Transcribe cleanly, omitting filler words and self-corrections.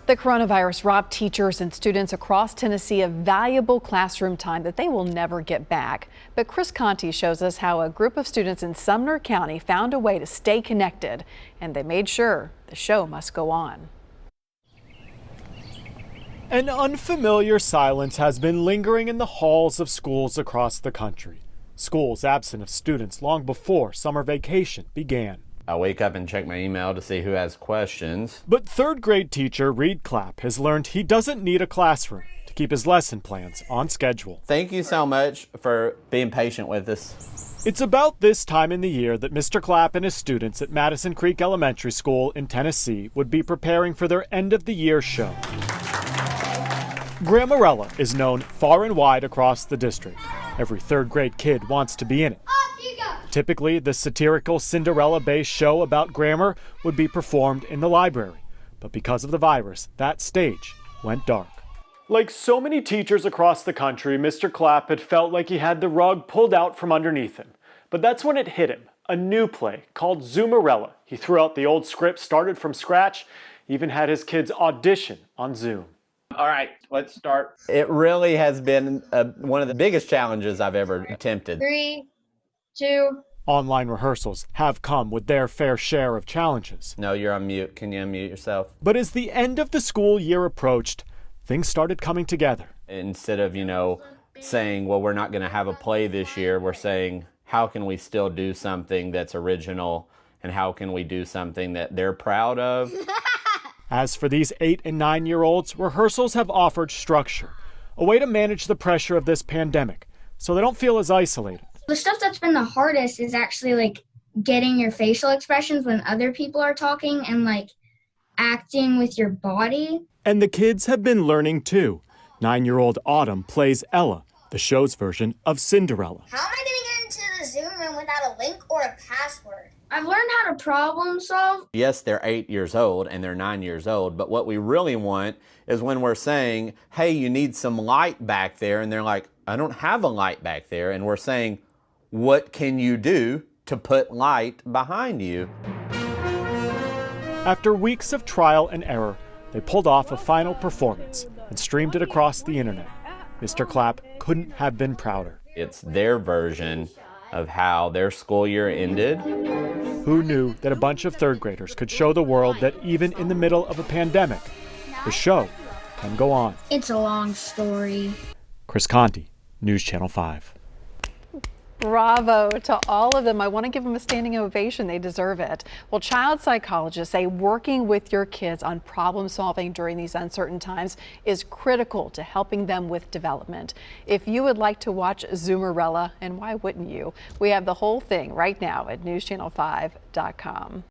The coronavirus robbed teachers and students across Tennessee of valuable classroom time that they will never get back. But Chris Conti shows us how a group of students in Sumner County found a way to stay connected, and they made sure the show must go on. An unfamiliar silence has been lingering in the halls of schools across the country. Schools absent of students long before summer vacation began. I wake up and check my email to see who has questions. But third grade teacher Clapp has learned he doesn't need a classroom to keep his lesson plans on schedule. Thank you so much for being patient with us. It's about this time in the year that Mr. Clapp and his students at Madison Creek Elementary School in Tennessee would be preparing for their end of the year show. Grammarella is known far and wide across the district. Every third grade kid wants to be in it. Typically, the satirical Cinderella-based show about grammar would be performed in the library. But because of the virus, that stage went dark. Like so many teachers across the country, Mr. Clapp had felt like he had the rug pulled out from underneath him. But that's when it hit him, a new play called Zoomerella. He threw out the old script, started from scratch, even had his kids audition on Zoom. All right, let's start. It really has been one of the biggest challenges I've ever attempted. 3, 2. Online rehearsals have come with their fair share of challenges. No, you're on mute. Can you unmute yourself? But as the end of the school year approached, things started coming together. Instead of, saying, well, we're not going to have a play this year, we're saying, how can we still do something that's original, and how can we do something that they're proud of? As for these 8- and 9-year-olds, rehearsals have offered structure, a way to manage the pressure of this pandemic, so they don't feel as isolated. The stuff that's been the hardest is actually getting your facial expressions when other people are talking and acting with your body. And the kids have been learning too. 9-year-old Autumn plays Ella, the show's version of Cinderella. How am I going to get into the Zoom room without a link or a password? I've learned how to problem solve. Yes, they're 8 years old and they're 9 years old, but what we really want is when we're saying, hey, you need some light back there, and they're like, I don't have a light back there, and we're saying, what can you do to put light behind you? After weeks of trial and error, they pulled off a final performance and streamed it across the internet. Mr. Clapp couldn't have been prouder. It's their version of how their school year ended. Who knew that a bunch of third graders could show the world that even in the middle of a pandemic, the show can go on? It's a long story. Chris Conti, News Channel 5. Bravo to all of them. I want to give them a standing ovation. They deserve it. Well, child psychologists say working with your kids on problem solving during these uncertain times is critical to helping them with development. If you would like to watch Zoomerella, and why wouldn't you? We have the whole thing right now at newschannel5.com.